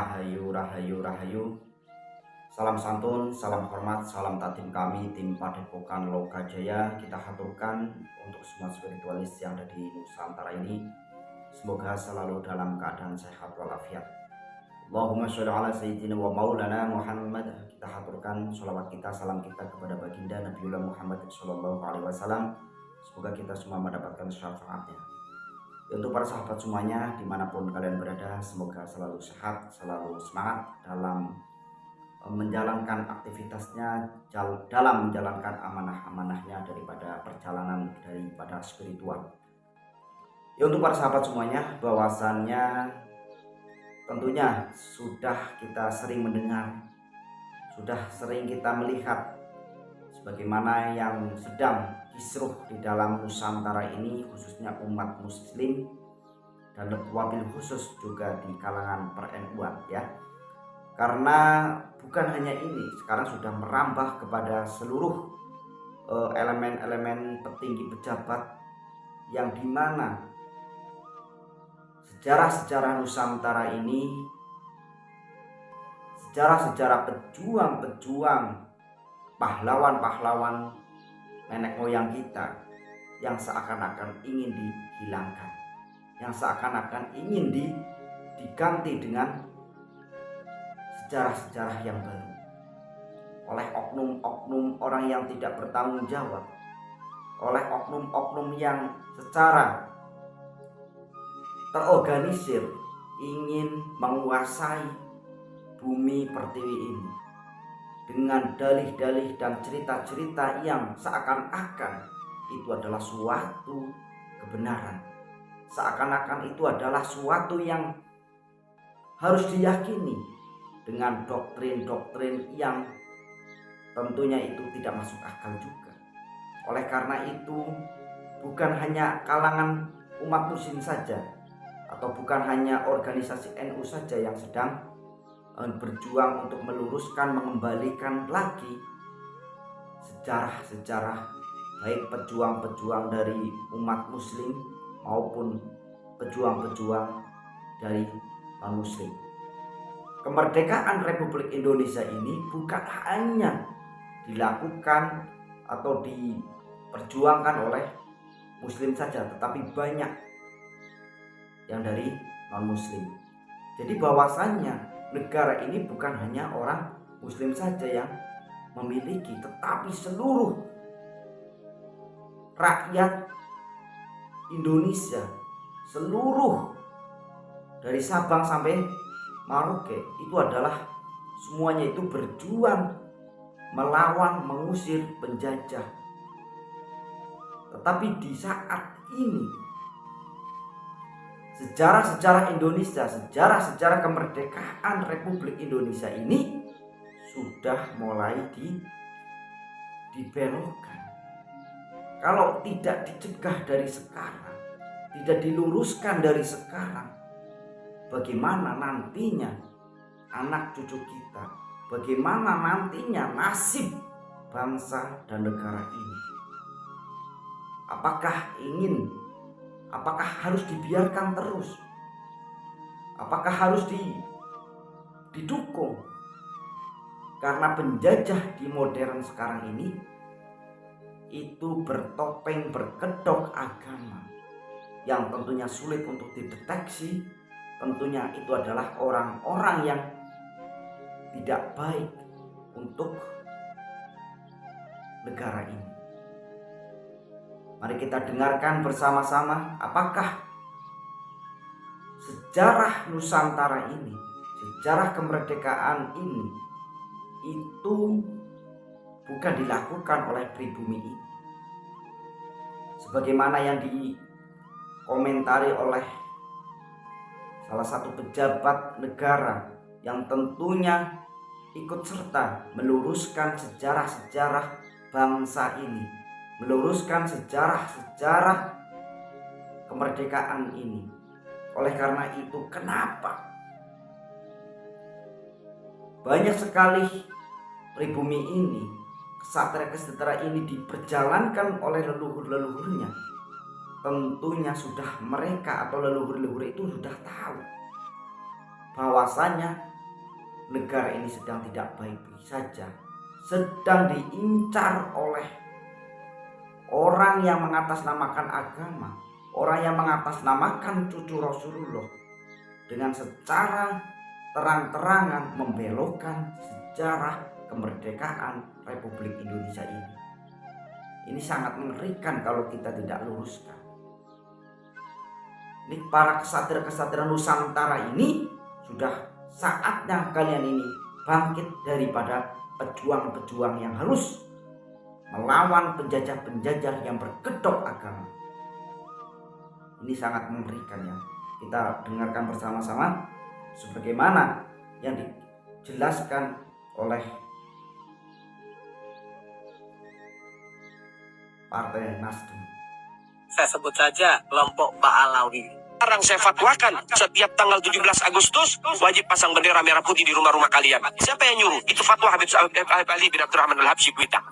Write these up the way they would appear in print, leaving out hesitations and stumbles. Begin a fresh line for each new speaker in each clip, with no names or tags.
Rahayu, Rahayu, Rahayu. Salam santun, salam hormat, salam takdim kami tim Padepokan Lokajaya. Kita haturkan untuk semua spiritualis yang ada di Nusantara ini. Semoga selalu dalam keadaan sehat walafiat. Allahumma sholli ala sayyidina wa maulana Muhammad. Kita haturkan sholawat kita, salam kita kepada baginda Nabiullah Muhammad sallallahu alaihi wasallam. Semoga kita semua mendapatkan syafaatnya. Untuk para sahabat semuanya dimanapun kalian berada, semoga selalu sehat, selalu semangat dalam menjalankan aktivitasnya, dalam menjalankan amanah-amanahnya daripada perjalanan daripada spiritual. Ya, untuk para sahabat semuanya, bahwasannya tentunya sudah kita sering mendengar, sudah sering kita melihat sebagaimana yang sedang kisruh di dalam Nusantara ini, khususnya umat muslim dan wabil khusus juga di kalangan per-NU-an ya. Karena bukan hanya ini, sekarang sudah merambah kepada seluruh elemen-elemen petinggi pejabat, yang dimana sejarah-sejarah Nusantara ini, sejarah-sejarah pejuang-pejuang, pahlawan-pahlawan nenek moyang kita yang seakan-akan ingin dihilangkan, yang seakan-akan ingin diganti dengan sejarah-sejarah yang baru oleh oknum-oknum orang yang tidak bertanggung jawab, oleh oknum-oknum yang secara terorganisir ingin menguasai bumi pertiwi ini dengan dalih-dalih dan cerita-cerita yang seakan-akan itu adalah suatu kebenaran, seakan-akan itu adalah suatu yang harus diyakini dengan doktrin-doktrin yang tentunya itu tidak masuk akal juga. Oleh karena itu, bukan hanya kalangan umat muslim saja, atau bukan hanya organisasi NU saja yang sedang berjuang untuk meluruskan, mengembalikan lagi sejarah-sejarah baik pejuang-pejuang dari umat muslim maupun pejuang-pejuang dari non-muslim. Kemerdekaan Republik Indonesia ini bukan hanya dilakukan atau diperjuangkan oleh muslim saja, tetapi banyak yang dari non-muslim. Jadi bahwasannya negara ini bukan hanya orang muslim saja yang memiliki, tetapi seluruh rakyat Indonesia, seluruh dari Sabang sampai Merauke, itu adalah semuanya itu berjuang melawan, mengusir penjajah. Tetapi di saat ini sejarah-sejarah Indonesia, sejarah-sejarah kemerdekaan Republik Indonesia ini sudah mulai dibelokkan. Kalau tidak dicegah dari sekarang, tidak diluruskan dari sekarang, bagaimana nantinya anak cucu kita, bagaimana nantinya nasib bangsa dan negara ini? Apakah harus dibiarkan terus? Apakah harus didukung? Karena penjajah di modern sekarang ini itu bertopeng, berkedok agama yang tentunya sulit untuk dideteksi. Tentunya itu adalah orang-orang yang tidak baik untuk negara ini. Mari kita dengarkan bersama-sama, apakah sejarah Nusantara ini, sejarah kemerdekaan ini, itu bukan dilakukan oleh pribumi ini. Sebagaimana yang dikomentari oleh salah satu pejabat negara yang tentunya ikut serta meluruskan sejarah-sejarah bangsa ini, meluruskan sejarah-sejarah kemerdekaan ini. Oleh karena itu, kenapa banyak sekali pribumi ini, kesatria-kesatria ini diperjalankan oleh leluhur-leluhurnya? Tentunya sudah mereka atau leluhur-leluhur itu sudah tahu bahwasanya negara ini sedang tidak baik-baik saja, sedang diincar oleh orang yang mengatasnamakan agama, orang yang mengatasnamakan cucu Rasulullah, dengan secara terang-terangan membelokkan sejarah kemerdekaan Republik Indonesia ini. Ini sangat mengerikan kalau kita tidak luruskan. Ini para kesatria-kesatria Nusantara ini sudah saatnya kalian ini bangkit daripada pejuang-pejuang yang halus melawan penjajah-penjajah yang berkedok agama. Ini sangat mengerikan ya. Kita dengarkan bersama-sama sebagaimana yang dijelaskan oleh Partai Nasdem.
Saya sebut saja kelompok Pak Alawi. Sekarang saya fatwakan setiap tanggal 17 Agustus wajib pasang bendera merah putih di rumah-rumah kalian. Siapa yang nyuruh? Itu fatwa Habib Ali bin Abdurrahman Al-Habsyi Kuita.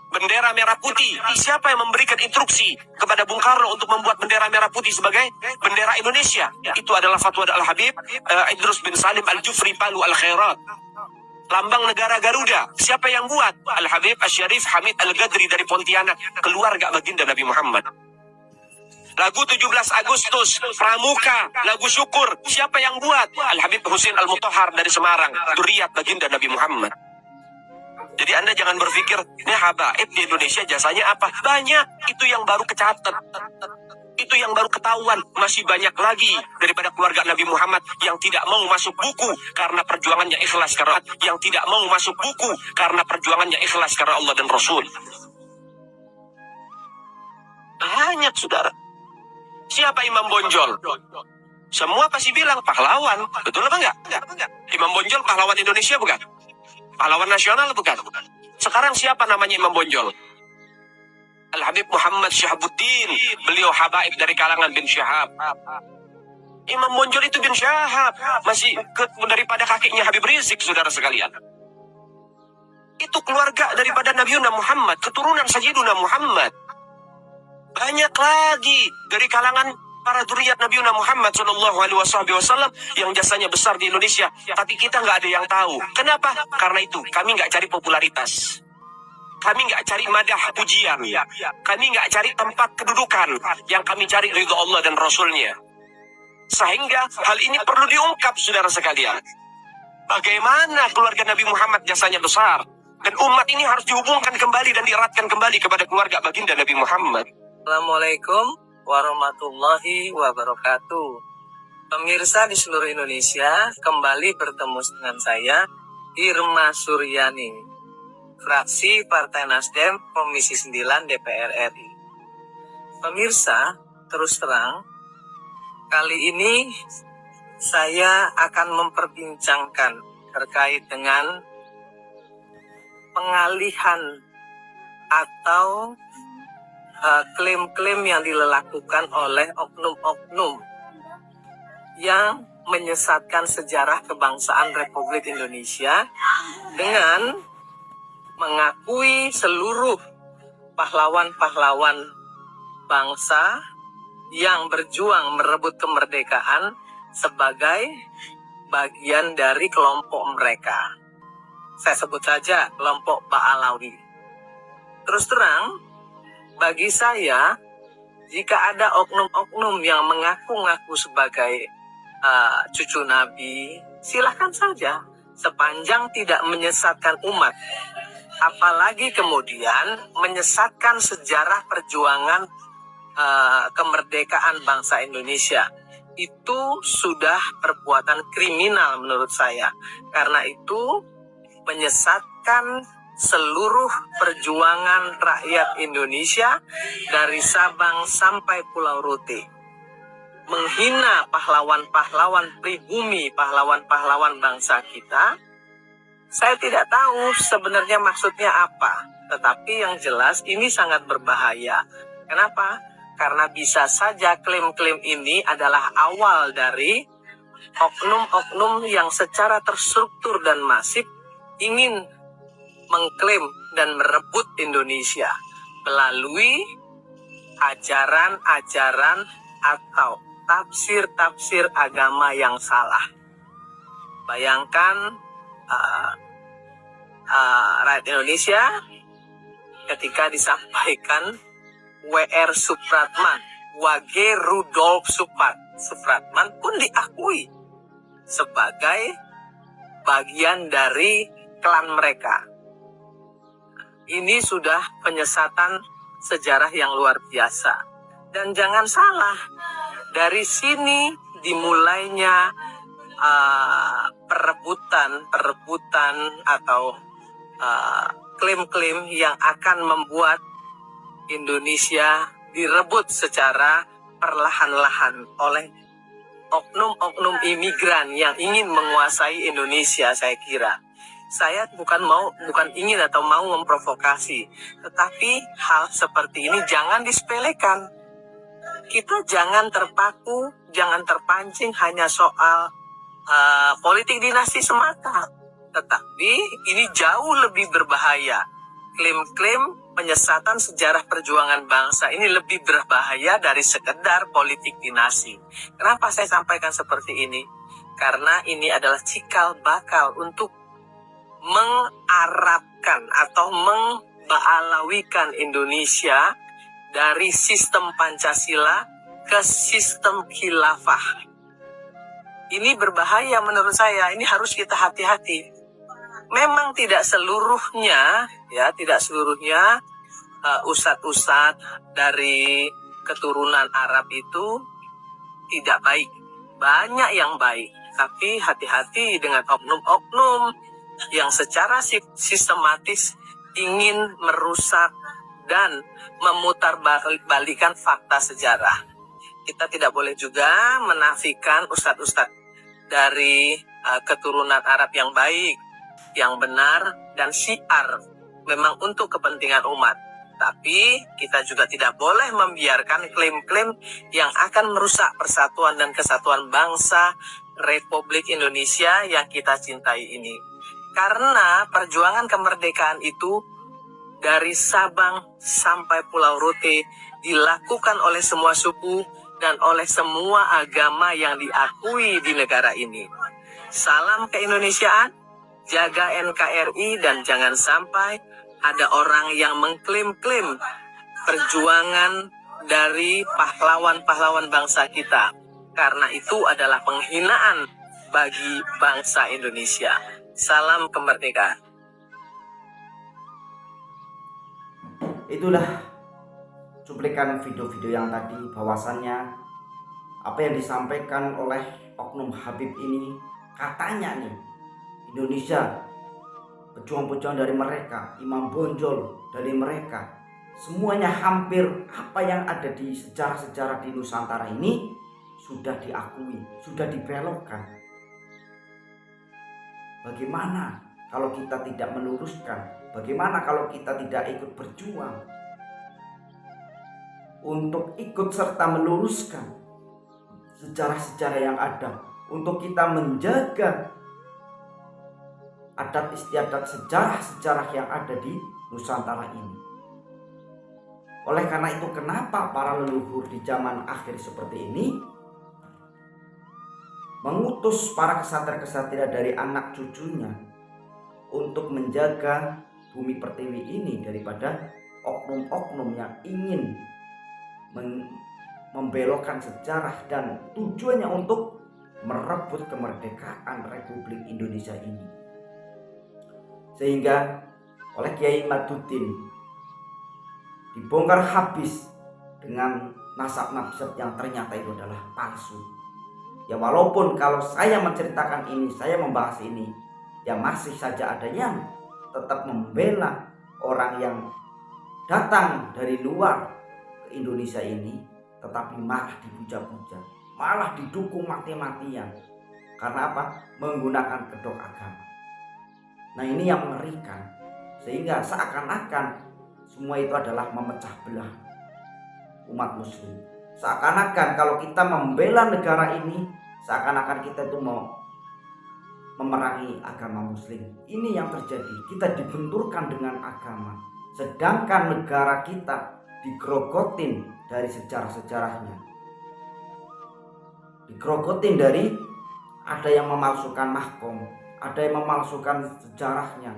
Bendera merah putih. Siapa yang memberikan instruksi kepada Bung Karno untuk membuat bendera merah putih sebagai bendera Indonesia? Itu adalah fatwa Al-Habib Idrus bin Salim Al-Jufri Palu Al-Khairat. Lambang negara Garuda, siapa yang buat? Al-Habib Asy-Syarif Hamid Al-Gadri dari Pontianak, keluarga baginda Nabi Muhammad. Lagu 17 Agustus, Pramuka, lagu syukur, siapa yang buat? Al-Habib Husin Al-Mutahhar dari Semarang, dzurriyyah baginda Nabi Muhammad. Jadi Anda jangan berpikir, ini habaib di Indonesia jasanya apa? Banyak, itu yang baru kecatat. Itu yang baru ketahuan. Masih banyak lagi daripada keluarga Nabi Muhammad yang tidak mau masuk buku karena perjuangannya ikhlas karena Allah, yang tidak mau masuk buku karena perjuangannya ikhlas karena Allah dan Rasul. Banyak saudara. Siapa Imam Bonjol? Semua pasti bilang pahlawan. Betul apa enggak? Imam Bonjol pahlawan Indonesia bukan? Pahlawan nasional bukan? Sekarang siapa namanya Imam Bonjol? Al-Habib Muhammad Syahabuddin, beliau habaib dari kalangan bin Syahab. Imam Bonjol itu bin Syahab, masih daripada kakeknya Habib Rizik, saudara sekalian. Itu keluarga daripada Nabiuna Muhammad, keturunan Sayyiduna Muhammad. Banyak lagi dari kalangan para dzurriyyah Nabiuna Muhammad SAW yang jasanya besar di Indonesia, tapi kita nggak ada yang tahu. Kenapa? Karena itu kami nggak cari popularitas. Kami nggak cari madah pujian. Kami nggak cari tempat kedudukan. Yang kami cari ridho Allah dan Rasulnya. Sehingga hal ini perlu diungkap, saudara sekalian. Bagaimana keluarga Nabi Muhammad jasanya besar. Dan umat ini harus dihubungkan kembali dan dieratkan kembali kepada keluarga baginda Nabi Muhammad. Assalamualaikum warahmatullahi wabarakatuh. Pemirsa di seluruh Indonesia, kembali bertemu dengan saya, Irma Suryani, fraksi Partai Nasdem, Komisi 9 DPR RI. Pemirsa, terus terang, kali ini saya akan memperbincangkan terkait dengan pengalihan atau klaim-klaim yang dilakukan oleh oknum-oknum yang menyesatkan sejarah kebangsaan Republik Indonesia dengan mengakui seluruh pahlawan-pahlawan bangsa yang berjuang merebut kemerdekaan sebagai bagian dari kelompok mereka. Saya sebut saja kelompok Pak Alawi. Terus terang, bagi saya, jika ada oknum-oknum yang mengaku-ngaku sebagai cucu Nabi, silahkan saja, sepanjang tidak menyesatkan umat. Apalagi kemudian menyesatkan sejarah perjuangan kemerdekaan bangsa Indonesia. Itu sudah perbuatan kriminal menurut saya. Karena itu menyesatkan seluruh perjuangan rakyat Indonesia dari Sabang sampai Pulau Rote. Menghina pahlawan-pahlawan pribumi, pahlawan-pahlawan bangsa kita. Saya tidak tahu sebenarnya maksudnya apa. Tetapi yang jelas ini sangat berbahaya. Kenapa? Karena bisa saja klaim-klaim ini adalah awal dari oknum-oknum yang secara terstruktur dan masif ingin mengklaim dan merebut Indonesia melalui ajaran-ajaran atau tafsir-tafsir agama yang salah. Bayangkan
uh, rakyat Indonesia ketika disampaikan W.R. Supratman, Wage Rudolf Supratman pun diakui sebagai bagian dari klan mereka. Ini sudah penyesatan sejarah yang luar biasa. Dan jangan salah, dari sini dimulainya perebutan atau klaim-klaim yang akan membuat Indonesia direbut secara perlahan-lahan oleh oknum-oknum imigran yang ingin menguasai Indonesia. Saya bukan ingin atau mau memprovokasi, tetapi hal seperti ini jangan disepelekan. Kita jangan terpaku, jangan terpancing hanya soal politik dinasti semata. Tetapi ini jauh lebih berbahaya. Klaim-klaim penyesatan sejarah perjuangan bangsa ini lebih berbahaya dari sekedar politik dinasti. Kenapa saya sampaikan seperti ini? Karena ini adalah cikal bakal untuk mengarabkan atau membaalawikan Indonesia dari sistem Pancasila ke sistem khilafah. Ini berbahaya menurut saya, ini harus kita hati-hati. Memang tidak seluruhnya ustadz-ustadz dari keturunan Arab itu tidak baik. Banyak yang baik, tapi hati-hati dengan oknum-oknum yang secara sistematis ingin merusak dan memutarbalikan fakta sejarah. Kita tidak boleh juga menafikan ustadz-ustadz dari keturunan Arab yang baik, yang benar, dan syiar memang untuk kepentingan umat. Tapi kita juga tidak boleh membiarkan klaim-klaim yang akan merusak persatuan dan kesatuan bangsa Republik Indonesia yang kita cintai ini. Karena perjuangan kemerdekaan itu dari Sabang sampai Pulau Rote dilakukan oleh semua suku dan oleh semua agama yang diakui di negara ini. Salam keindonesiaan, jaga NKRI, dan jangan sampai ada orang yang mengklaim-klaim perjuangan dari pahlawan-pahlawan bangsa kita. Karena itu adalah penghinaan bagi bangsa Indonesia. Salam kemerdekaan.
Itulah cuplikan video-video yang tadi, bahwasannya apa yang disampaikan oleh oknum Habib ini, katanya nih Indonesia, pejuang-pejuang dari mereka, Imam Bonjol dari mereka, semuanya hampir apa yang ada di sejarah-sejarah di Nusantara ini sudah diakui, sudah dibelokkan. Bagaimana kalau kita tidak meluruskan? Bagaimana kalau kita tidak ikut berjuang untuk ikut serta meluruskan sejarah-sejarah yang ada, untuk kita menjaga adat istiadat sejarah-sejarah yang ada di Nusantara ini. Oleh karena itu, kenapa para leluhur di zaman akhir seperti ini mengutus para kesatria-kesatria dari anak cucunya untuk menjaga bumi pertiwi ini daripada oknum-oknum yang ingin membelokkan sejarah dan tujuannya untuk merebut kemerdekaan Republik Indonesia ini. Sehingga oleh Kiai Maduddin dibongkar habis dengan nasab-nasab yang ternyata itu adalah palsu. Ya walaupun kalau saya menceritakan ini, saya membahas ini, ya masih saja ada yang tetap membela orang yang datang dari luar ke Indonesia ini, tetapi malah dipuja-puja, malah didukung mati-matian. Karena apa? Menggunakan kedok agama. Nah ini yang mengerikan, sehingga seakan-akan semua itu adalah memecah belah umat muslim. Seakan-akan kalau kita membela negara ini, seakan-akan kita itu mau memerangi agama muslim. Ini yang terjadi, kita dibenturkan dengan agama, sedangkan negara kita digrogotin dari sejarah-sejarahnya, digrogotin dari ada yang memalsukan mahkom, ada yang memalsukan sejarahnya,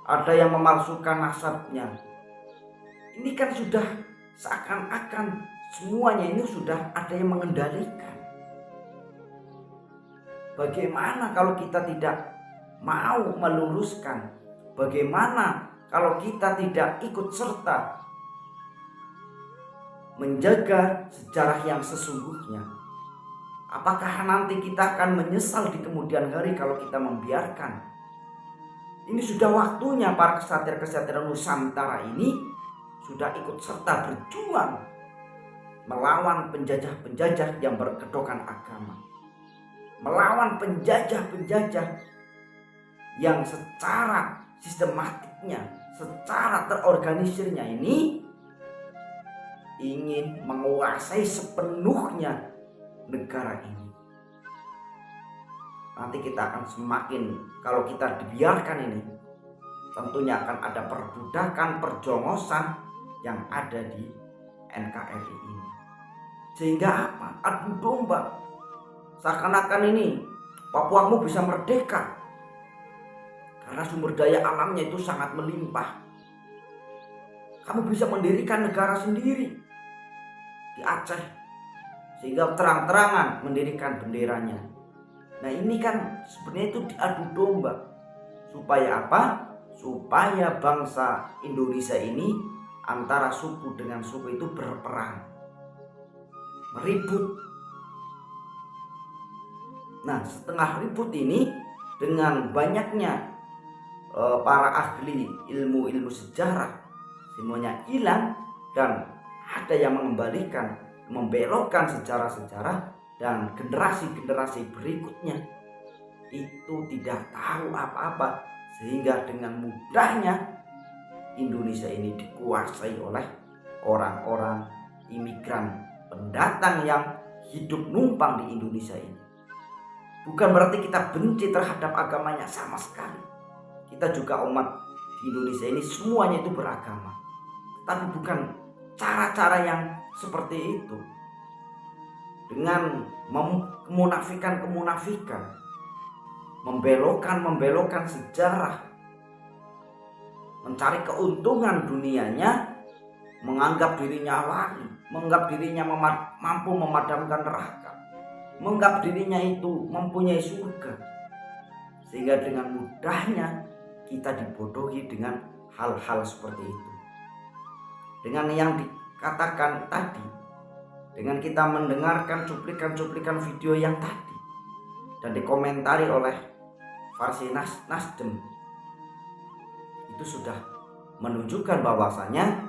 ada yang memalsukan nasabnya. Ini kan sudah seakan-akan semuanya ini sudah ada yang mengendalikan. Bagaimana kalau kita tidak mau meluruskan? Bagaimana kalau kita tidak ikut serta menjaga sejarah yang sesungguhnya? Apakah nanti kita akan menyesal di kemudian hari kalau kita membiarkan? Ini sudah waktunya para kesatria-kesatria Nusantara ini sudah ikut serta berjuang melawan penjajah-penjajah yang berkedokkan agama, melawan penjajah-penjajah yang secara sistematiknya, secara terorganisirnya ini ingin menguasai sepenuhnya negara ini. Nanti kita akan semakin, kalau kita dibiarkan ini, tentunya akan ada perbudakan, perjongosan yang ada di NKRI ini. Sehingga apa? Adu domba. Seakan-akan ini Papuamu bisa merdeka karena sumber daya alamnya itu sangat melimpah. Kamu bisa mendirikan negara sendiri di Aceh, sehingga terang-terangan mendirikan benderanya. Nah ini kan sebenarnya itu diadu domba. Supaya apa? Supaya bangsa Indonesia ini antara suku dengan suku itu berperang, meribut. Nah setengah ribut ini dengan banyaknya para ahli ilmu sejarah semuanya hilang, dan ada yang mengembalikan, membelokkan sejarah-sejarah, dan generasi-generasi berikutnya itu tidak tahu apa-apa, sehingga dengan mudahnya Indonesia ini dikuasai oleh orang-orang imigran pendatang yang hidup numpang di Indonesia ini. Bukan berarti kita benci terhadap agamanya, sama sekali. Kita juga umat di Indonesia ini semuanya itu beragama, tapi bukan cara-cara yang seperti itu, dengan kemunafikan, membelokkan sejarah, mencari keuntungan dunianya, menganggap dirinya wali, menganggap dirinya mampu memadamkan neraka, menganggap dirinya itu mempunyai surga, sehingga dengan mudahnya kita dibodohi dengan hal-hal seperti itu. Dengan yang dikatakan tadi, dengan kita mendengarkan cuplikan-cuplikan video yang tadi dan dikomentari oleh versi Nasdem, itu sudah menunjukkan bahwasanya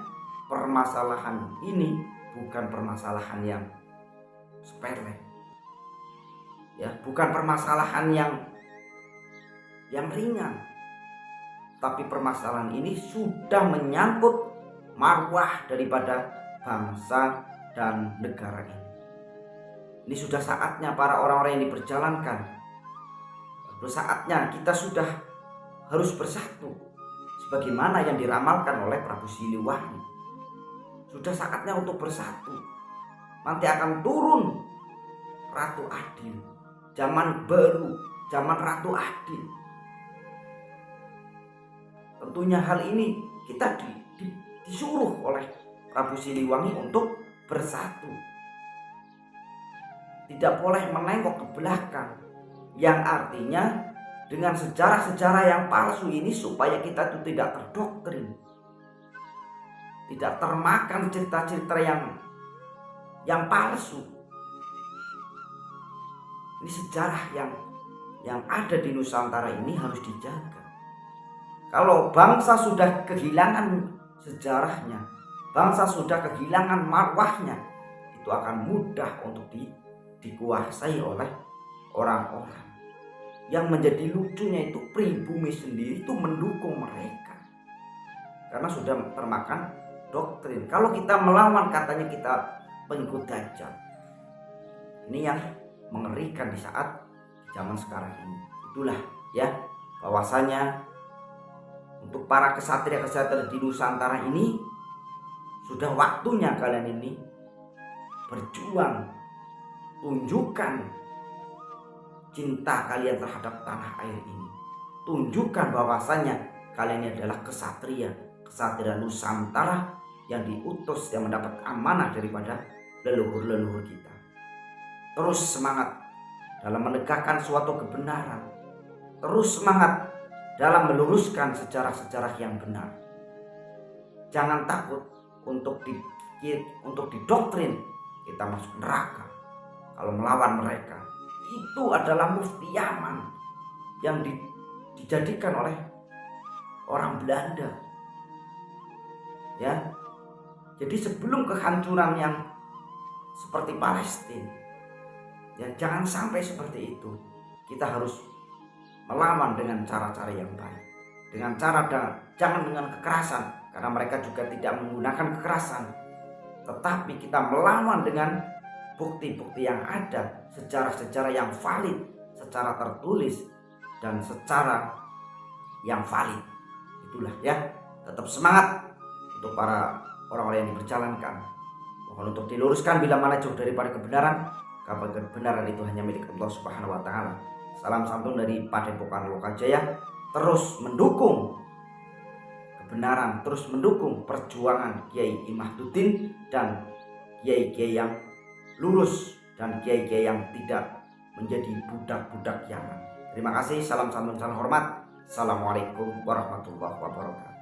permasalahan ini bukan permasalahan yang sepele, ya, bukan permasalahan yang ringan, tapi permasalahan ini sudah menyangkut marwah daripada bangsa dan negara ini. Ini sudah saatnya para orang-orang yang diperjalankan, sudah saatnya kita sudah harus bersatu sebagaimana yang diramalkan oleh Prabu Siliwangi. Sudah saatnya untuk bersatu. Nanti akan turun Ratu Adil, zaman baru, zaman Ratu Adil. Tentunya hal ini kita disuruh oleh Prabu Siliwangi untuk bersatu. Tidak boleh menengok ke belakang, yang artinya dengan sejarah-sejarah yang palsu ini supaya kita itu tidak terdoktrin, tidak termakan cerita-cerita yang palsu. Ini sejarah yang ada di Nusantara ini harus dijaga. Kalau bangsa sudah kehilangan sejarahnya, bangsa sudah kehilangan marwahnya, itu akan mudah untuk dikuasai oleh orang-orang. Yang menjadi lucunya itu pribumi sendiri itu mendukung mereka, karena sudah termakan doktrin. Kalau kita melawan, katanya kita pengikut Dajjal. Ini yang mengerikan di saat zaman sekarang ini. Itulah ya, bahwasanya untuk para kesatria-kesatria di Nusantara ini sudah waktunya kalian ini berjuang, tunjukkan cinta kalian terhadap tanah air ini. tunjukkan bahwasannya kalian ini adalah kesatria Nusantara yang diutus, yang mendapat amanah daripada leluhur-leluhur kita. Terus semangat dalam menegakkan suatu kebenaran. Terus semangat dalam meluruskan sejarah-sejarah yang benar. Jangan takut untuk didoktrin kita masuk neraka kalau melawan mereka. Itu adalah mufti Yaman yang dijadikan oleh orang Belanda. Ya. Jadi sebelum kehancuran yang seperti Palestina, ya jangan sampai seperti itu. Kita harus melawan dengan cara-cara yang baik. Dengan jangan dengan kekerasan, karena mereka juga tidak menggunakan kekerasan. Tetapi kita melawan dengan bukti-bukti yang ada, sejarah-sejarah yang valid, secara tertulis dan secara yang valid. Itulah ya. Tetap semangat untuk para orang-orang yang diperjalankan. Mohon untuk diluruskan bila mana jauh daripada kebenaran. Kabar kebenaran itu hanya milik Allah Subhanahu wa taala. Salam santun dari Padepokan Lokajaya. Terus mendukung kebenaran, terus mendukung perjuangan Kiai Imahduddin dan kiai-kiai yang lurus dan kiai-kiai yang tidak menjadi budak-budak Yaman. Terima kasih, salam santun, salam hormat. Assalamualaikum warahmatullahi wabarakatuh.